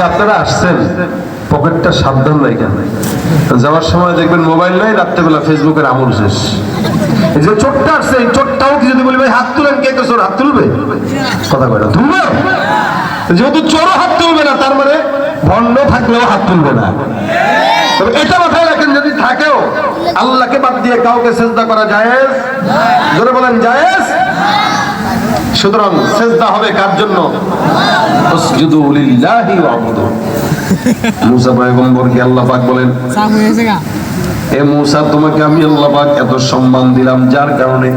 আপনারা আসছেন, পকেটটা সাবধান রাখেন। যাওয়ার সময় দেখবেন মোবাইল নাই, রাত্রেবেলা ফেসবুকের আমল শেষ। এই যে চোরটা আসছে, এই চোরটাও কি যদি বলি ভাই হাত তুলেন, কে তো চোর হাত তুলবে? কথা কয় না, তুলবে। যেহেতু চোরও হাত তুলবে না, তার মানে ভণ্ড থাকলেও হাত তুলবে না। তবে এটা মাথায় রাখেন, যদি থাকেও আল্লাহকে বাদ দিয়ে কাউকে সেজদা করা জায়েজ? জোরে বলেন জায়েজ। সুতরাং সেজদা হবে কার জন্য? উসজুদু লিল্লাহি ওয়াবুদু। মুসা পয়গম্বরকে আল্লাহ পাক বলেন, এ মুসা, তোমাকে আমি আল্লাহ পাক এত সম্মান দিলাম, যার কারণে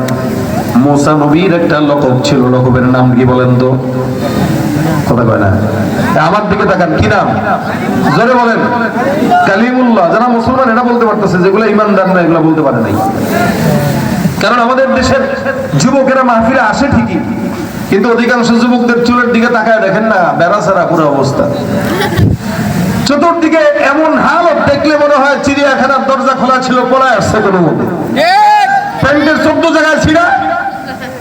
মুসা নবীর একটা লকব ছিল। লকবের নাম কি বলেন তো? কথা কয় না। আমার দিকে তাকান, কি নাম? জোরে বলেন। কালিমুল্লাহ। যারা মুসলমান এটা বলতে পারতেছে, যেগুলো ইমানদার না এগুলো বলতে পারে নাই। কারণ আমাদের দেশের যুবকেরা মাহফিলে আসে ঠিকই, কিন্তু অধিকাংশ যুবকদের চুলের দিকে তাকায় দেখেন না, বেড়াছাড়া পুরো অবস্থা। চতুর্দিকে এমন হালত দেখলে মনে হয় চিড়িয়াখানার দরজা খোলা ছিল, পলায় আসছে কোনো মতে। প্যান্টের 14 জায়গায় ছিঁড়া,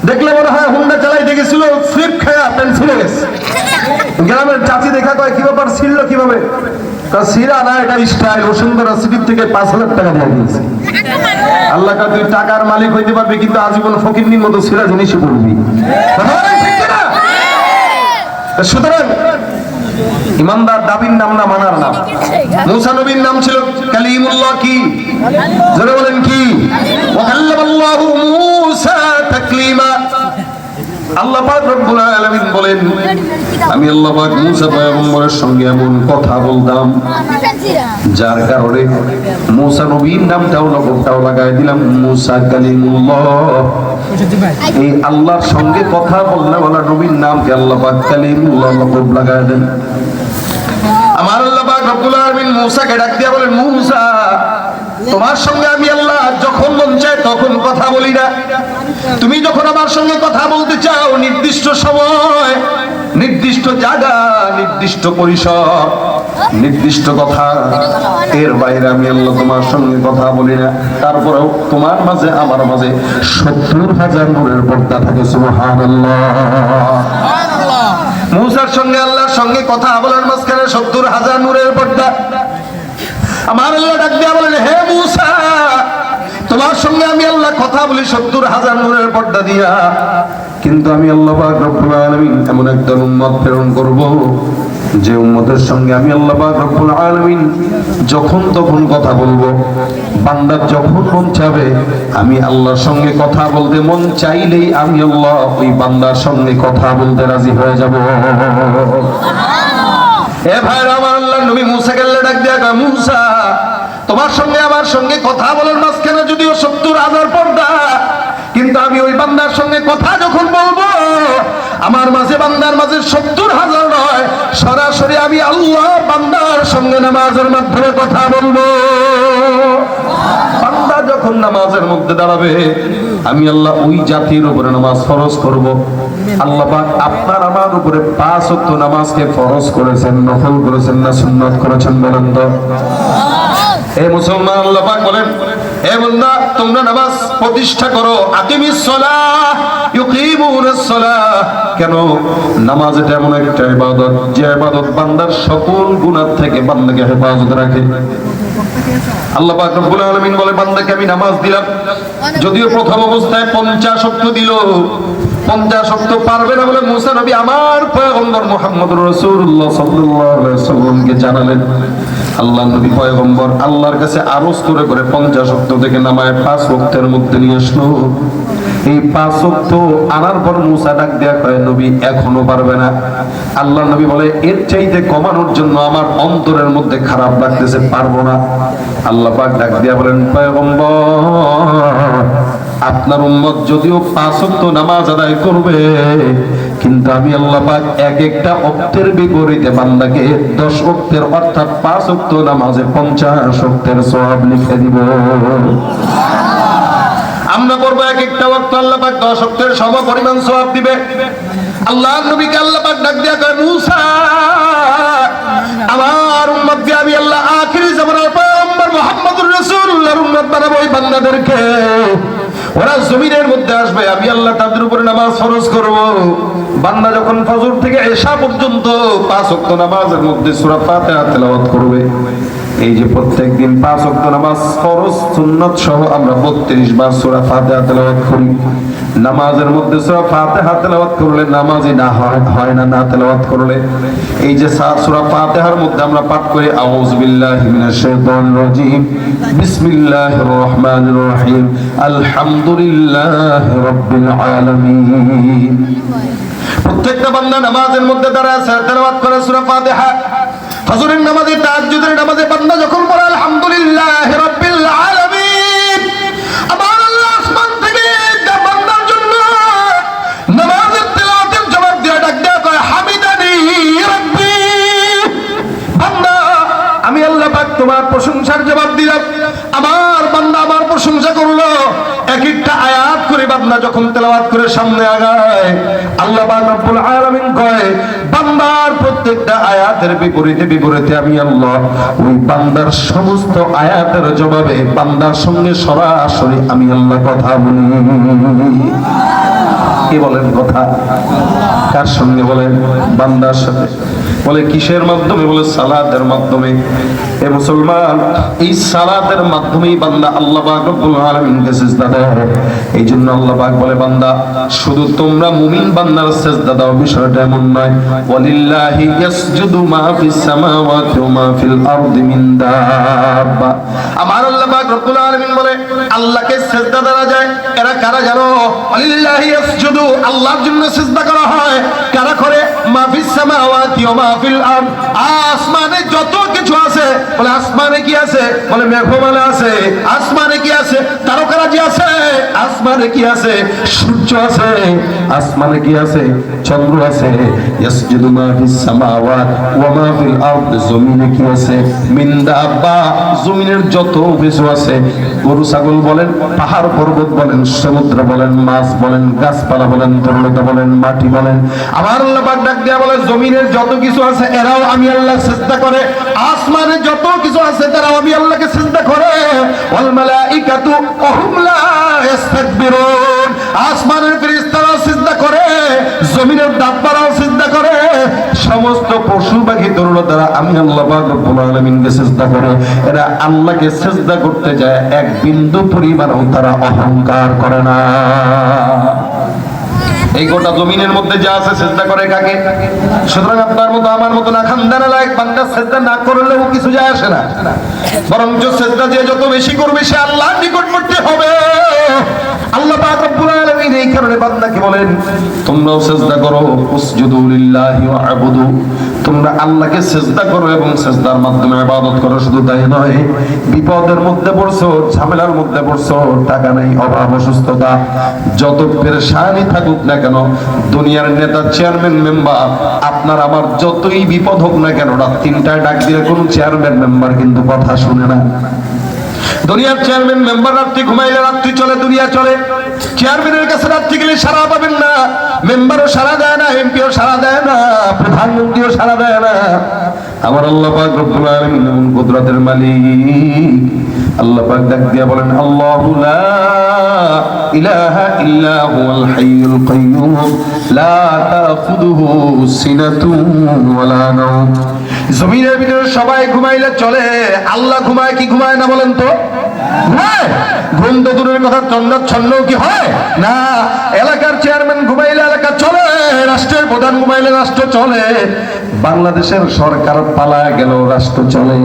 দেখলে মনে হয় হুন্ডা চালাইতে গেছিল, স্লিপ খায়া প্যান্ট ছিঁড়ে গেছে। গ্রামের চাচি দেখা কয়, কি ব্যাপার, ছিঁড়লো কিভাবে? ছিঁড়া না, এটা স্টাইল। বসুন্ধরা সিটির থেকে 5,000 টাকা দিয়ে দিয়েছে। আল্লাহ কা তুই টাকার মালিক হইতে পারবি, কিন্তু আজীবন ফকিন্নির মতো ছিঁড়া জিনিসই পড়বি। সুতরাং ইমানদার দাবির নাম না, মানার নাম। মুসা নবীর নাম ছিল কালিমুল্লাহ। কি? জোরে বলেন কি? ওয়া কাল্লামাল্লাহু মুসা তাকলিমা। আল্লাহ পাক রব্বুল আলামিন বলেন, আমি আল্লাহ পাক মুসা পয়গম্বরের সঙ্গে এমন কথা বলতাম, যার কারণে মুসা নবীর নামটাও লকবটাও লাগাই দিলাম মুসা কালিমুল্লাহ। এই আল্লাহর সঙ্গে কথা বললে বলা নবীর নামকে আল্লাহ পাক কালিমুল্লাহ লকব লাগাই দেন। আমার আল্লাহ পাক রব্বুল আলামিন মুসাকে ডাক দিয়া বলেন, মুসা, তোমার সঙ্গে আমি আল্লাহ যখন মন চায় তখন কথা বলি না। তুমি যখন আমার সঙ্গে কথা বলতে চাও, নির্দিষ্ট সময়, নির্দিষ্ট জায়গা, নির্দিষ্ট পরিসর, নির্দিষ্ট কথা, এর বাইরে আমি আল্লাহ তোমার সঙ্গে কথা বলি না। তারপরেও তোমার মাঝে আমার মাঝে 70,000 নূরের পর্দা থাকে। সুবহানাল্লাহ। মুসার সঙ্গে আল্লাহর সঙ্গে কথা বলার মাঝখানে 70,000 নূরের পর্দা। আমার আল্লাহ ডাক দিয়া বলেন, হে মুসা, তোমার সঙ্গে আমি আল্লাহ কথা বলি 70,000 নূরের পর্দা দিয়া, কিন্তু আমি আল্লাহ পাক রব্বুল আলামিন এমন একটা উম্মত প্রেরণ করব, যে উম্মতের সঙ্গে আমি আল্লাহ পাক রব্বুল আলামিন যখন তখন কথা বলবো। বান্দার যখন মন চাবে, আমি আল্লাহর সঙ্গে কথা বলতে মন চাইলেই আমি আল্লাহ ওই বান্দার সঙ্গে কথা বলতে রাজি হয়ে যাব। এ ভাইরা, আমার আল্লাহ নবী মুসাকে আল্লাহ ডাক দিয়া কয়, মুসা, তোমার সঙ্গে আমার সঙ্গে কথা বলার মাঝখানে যদিও 70,000 পর্দা, কিন্তু আমি ওই বান্দার সঙ্গে কথা যখন বলবো, আমার মাঝে বান্দার মাঝে 70,000 নয়, সরাসরি আমি আল্লাহ বান্দার সঙ্গে নামাজের মাধ্যমে কথা বলবো। বান্দা যখন নামাজের মধ্যে দাঁড়াবে, আমি আল্লাহ ওই জাতির উপরে নামাজ ফরজ করব। আল্লাহ পাক আপনার আমার উপরে 5 ওয়াক্ত নামাজকে ফরজ করেছেন, নফল করেছেন না সুন্নাত করেছেন বলেন তো? এ মুসলমান, আল্লাহ পাক বলেন, হে বান্দা, তোমরা নামাজ প্রতিষ্ঠা করো। আকিমিস সালাহ ইউকিমুনাস সালাহ। কেন? নামাজ এটা এমন একটা ইবাদত, যে ইবাদত বান্দার সকল গুনাহ থেকে বান্দাকে হেফাজত রাখে। আল্লাহ পাক রব্বুল আলামিন বলে, বান্দাকে আমি নামাজ দিলাম, যদিও প্রথম অবস্থায় 50 ওয়াক্ত দিল। 50 ওয়াক্ত পারবে না বলে মুসা নবী আমার পয়গম্বর মুহাম্মদুর রাসূলুল্লাহ সাল্লাল্লাহু আলাইহি ওয়াসাল্লামকে জানালেন। আল্লাহ নবী পয়গম্বর আল্লাহর কাছে আরজ করে 50 ওয়াক্ত থেকে নামায় 5 ওয়াক্তের মধ্যে নিয়ে আসলো। এই 5 ওয়াক্ত আনার পর মুসা ডাক দেয়া কয়, নবী এখনো পারবে না। আল্লাহ নবী বলে, এর চাইতে কমানোর জন্য আমার অন্তরের মধ্যে খারাপ লাগতেছে, পারবো না। আল্লাহ পাক ডাক দিয়া বলেন, পয়গম্বর, আপনার উম্মত যদিও 5 ওয়াক্ত নামাজ আদায় করবে, কিন্তু আমি আল্লাহ পাক এক একটা ওয়াক্তের বিপরীতে বান্দাকে 10 ওয়াক্তের অর্থাৎ 5 ওয়াক্ত নামাজে 50 ওয়াক্তের সওয়াব লিখে দিব। আমরা করবো এক একটা ওয়াক্ত, আল্লাহ পাক 10 ওয়াক্তের সমপরিমাণ সওয়াব দিবে। আল্লাহর নবীকে আল্লাহ পাক ডাক দিয়া কয়, মুসা, আমার উম্মত দিয়ে আমি আল্লাহ আখিরি জামানার পয়গম্বর মুহাম্মদুর রাসূলুল্লাহর উম্মত বানাবো। ওই বান্দাদেরকে ওরা জমিনের মধ্যে আসবে, আমি আল্লাহ তাদের উপরে নামাজ ফরজ করব। বান্দা যখন ফজর থেকে এশা পর্যন্ত 5 ওয়াক্ত নামাজের মধ্যে সূরা ফাতিহা তেলাওয়াত করবে। এই যে প্রত্যেকদিন 5 ওয়াক্ত নামাজ ফরজ সুন্নাত সহ আমরা 32 বার সূরা ফাতিহা তেলাওয়াত করি। নামাজের মধ্যে সূরা ফাতিহা তেলাওয়াত করলে নামাজই না হয় না, না তেলাওয়াত করলে। এই যে সূরা ফাতিহার মধ্যে আমরা পাঠ করি আউযু বিল্লাহি মিনাশ শাইতানির রাজীম, বিসমিল্লাহির রহমানির রহিম, আলহামদুলিল্লাহি রাব্বিল আলামিন। প্রত্যেকটা বান্দা নামাজের মধ্যে দাঁড়ায় তেলাওয়াত করে সূরা ফাতিহা। ফজরের নামাজে, তাহাজ্জুদের নামাজে বান্দা যখন পড়ে আলহামদুলিল্লাহি রাব্বিল আলামিন, আমার আল্লাহ আসমান থেকে বান্দার জন্য নামাজের তেলাওয়াতের জবাব দিয়ে ডাক দেয়া কয় হামিদানি রাব্বি। বান্দা আমি আল্লাহ পাক তোমার প্রশংসার জবাব দিলাম। আমার বান্দা আমার প্রশংসা করলো। এক একটা আয়াত করে বান্দা যখন তেলাওয়াত করে সামনে আগায়, আল্লাহ পাক রব্বুল আলামিন কয় বান্দার প্রত্যেকটা আয়াতের বিপরীতে আমি আল্লাহ ওই বান্দার সমস্ত আয়াতের জবাবে বান্দার সঙ্গে সরাসরি আমি আল্লাহ কথা বলি। কি বলেন কথা? কার সঙ্গে বলেন? বান্দার সাথে। বলে কিসের মাধ্যমে? বলে সালাতের মাধ্যমে। এ মুসলমান, এই সালাতের মাধ্যমেই বান্দা আল্লাহ পাক রব্বুল আলামিনকে সিজদা দেয়। এই জন্য আল্লাহ পাক বলে বান্দা শুধু তোমরা মুমিন বান্দার সিজদা দাও, বিষয়টা এমন নয়। ওয়ালিল্লাহি ইয়াসজুদু মা ফিস সামাওয়াতি ওয়া মা ফিল আরদি মিন দাব্বা। আমার আল্লাহ পাক রব্বুল আলামিন বলে আল্লাহকে সিজদা দেওয়া যায়। এরা কারা জানো? ওয়ালিল্লাহি ইয়াসজুদু, আল্লাহর জন্য সিজদা করা হয়। কারা করে? মা ফিস সামাওয়াতি ওয়া মা ফিল আরদ, আসমানে যত কিছু আছে। বলে আসমানে কি আছে? বলে মেঘমালা আছে। আসমানে কি আছে? তারকারাজি আছে। আসমানে কি আছে? সূর্য আছে। আসমানে কি আছে? চন্দ্র আছে। ইয়াসজুদু মা ফিস সামাওয়াত ওয়া মা ফিল আরদ, জমিনে কি আছে? মিন দাব্বা, জমিনের যত কিছু আছে। গরু ছাগল বলেন, পাহাড় পর্বত বলেন, সমুদ্র বলেন, মাছ বলেন, গাছপালা বলেন, তরলতা বলেন, মাটি বলেন। আমার আল্লাহ পাক ডাক দেয়া বলে জমিনের যত কিছু আছে এরাও আমি আল্লাহ সিজদা করে। আসমানে যত কিছু আছে তারাও আমি আল্লাহকে সিজদা করে। ওয়াল মালাইকাতু ওহুম লা ইস্তাকবিরুন, আসমানের ফেরেশতারা সিজদা করে, জমিনের দাব্বারাও সিজদা করে, সমস্ত পশু পাখি তরুলতারা আমি আল্লাহ পাক রব্বুল আলামিনকে সিজদা করে। এরা আল্লাহকে সিজদা করতে যায় এক বিন্দু পরিমাণও তারা অহংকার করে না। এই গোটা জমিনের মধ্যে যা আছে সিজদা করে কাকে? সুতরাং আপনার মতো আমার মতো না খানদানা লায়ক বান্দা সিজদা না করলেও কিছু যায় আসে না, বরঞ্চ সিজদা যে যত বেশি করবে সে আল্লাহর নিকটবর্তী হবে। আল্লাহ পাক রব্বুল আলামিন এই কারণে বান্দাকে বলেন তোমরাও সিজদা করো, উসজুদু লিল্লাহি ওয়া আবুদু, তোমরা আল্লাহকে সিজদা করো এবং সিজদার মাধ্যমে ইবাদত করো। শুধু তাই নয়, বিপদের মধ্যে পড়ছো, ঝামেলার মধ্যে পড়ছো, টাকা নাই, অভাব, অসুস্থতা, যত পেরেশানি থাকুক না কেন, দুনিয়ার নেতা, চেয়ারম্যান, মেম্বার, আপনার আমার যতই বিপদ হোক না কেন, রাত 3টায় ডাক দিলে কোন চেয়ারম্যান মেম্বার কিন্তু কথা শুনে না। দুনিয়ার চেয়ারম্যান মেম্বার রাত্রি ঘুমাইলে রাত্রি চলে, দুনিয়া চলে। চেয়ারম্যানের কাছে রাত্রি গেলে সারা পাবেন না, মেম্বারও সারা দেয় না, এমপিও সারা দেয় না, প্রধানমন্ত্রীও সারা দেয় না। আমার আল্লাহ পাক রব্বুল আলামিন এমন কুদরতের মালিক। আল্লাহ পাক ডাক দিয়া বলেন আল্লাহু লা ইলাহা ইল্লা হুয়াল হাইয়ুল কাইয়্যুম লা তাখুযুহু সিনাতুন ওয়ালা নাওম। জমিনের ভিতরে সবাই ঘুমাইলে চলে, আল্লাহ ঘুমায় কি ঘুমায় না বলেন তো? ঘুম তো দূরের কথা, চন্দ্রাচ্ছন্নও কি হয় না? এলাকার চেয়ারম্যান ঘুমাইলে এলাকা চলে, রাষ্ট্রের প্রধান ঘুমাইলে রাষ্ট্র চলে, বাংলাদেশের সরকার পালায় গেল রাষ্ট্র চলে।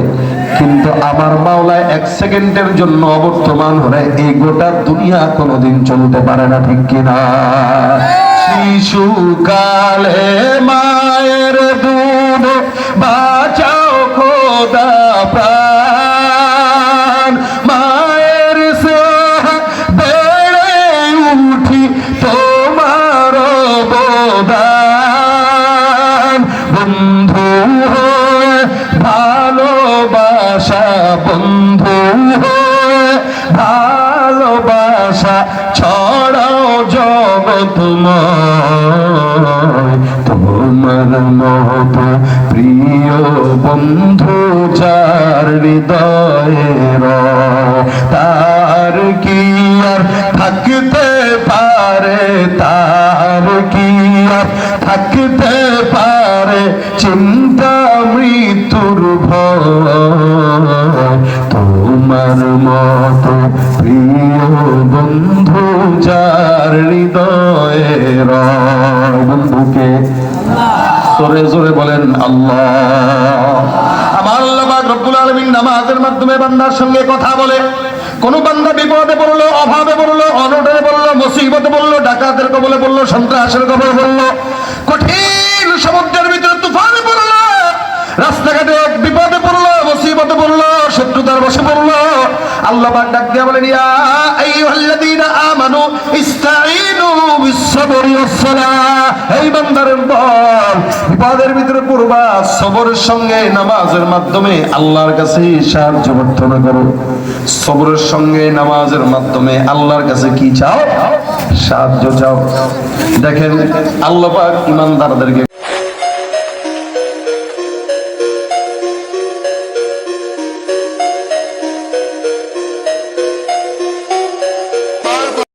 কিন্তু আমার মাওলায় 1 সেকেন্ডের জন্য অবর্তমান হলে এই গোটা দুনিয়া কোনোদিন চলতে পারে না, ঠিক কিনা? শিশুকালে মায়ের দুধ বাঁচাও খোদা প্রাণ, মায়ের সেবা বেড়ে উঠি তোমার অবদান, বন্ধু হয়ে ভালোবাসা, বন্ধু হয়ে ভালোবাসা ছড়াও জগৎময়, তোমার মতো প্রিয় বন্ধু যার হৃদয়ে তার কি আর থাকে থাকতে পারে তার কি আর থাকতে পারে চিন্তা মৃত্যুর ভয় তোমার মতো প্রিয় বন্ধু যার হৃদয়ে রয় বন্ধুকে জোরে জোরে বলেন আল্লাহ। আমার আল্লাহ পাক রব্বুল আলামিন নামাজের মাধ্যমে বান্দার সঙ্গে কথা বলে। কোন বান্দা বিপদে পড়লো, অভাবে পড়লো, অনটনে পড়লো, মুসিবতে পড়লো, ডাকাতের কবলে পড়লো, সন্ত্রাসের কবলে পড়লো, কঠিন সমুদ্রের ভিতরে তুফানে পড়লো, রাস্তাঘাটে এক বিপদে পড়লো, মুসিবতে পড়লো, শত্রুতার বশে পড়লো, আল্লাহ পাক ডাক দিয়া বলেন ইয়া আইয়ুহাল্লাযীনা আমানু ইসতাঈনু বিস-সাবরি ওয়াস-সালাহ। এই বান্দারের বল বিপদের ভিতরে পড়বা, সবরের সঙ্গে নামাজের মাধ্যমে আল্লাহর কাছে সাহায্য প্রার্থনা করো। সবরের সঙ্গে নামাজের মাধ্যমে আল্লাহর কাছে কি চাও? সাহায্য চাও। দেখেন আল্লাহ পাক ইমানদারদেরকে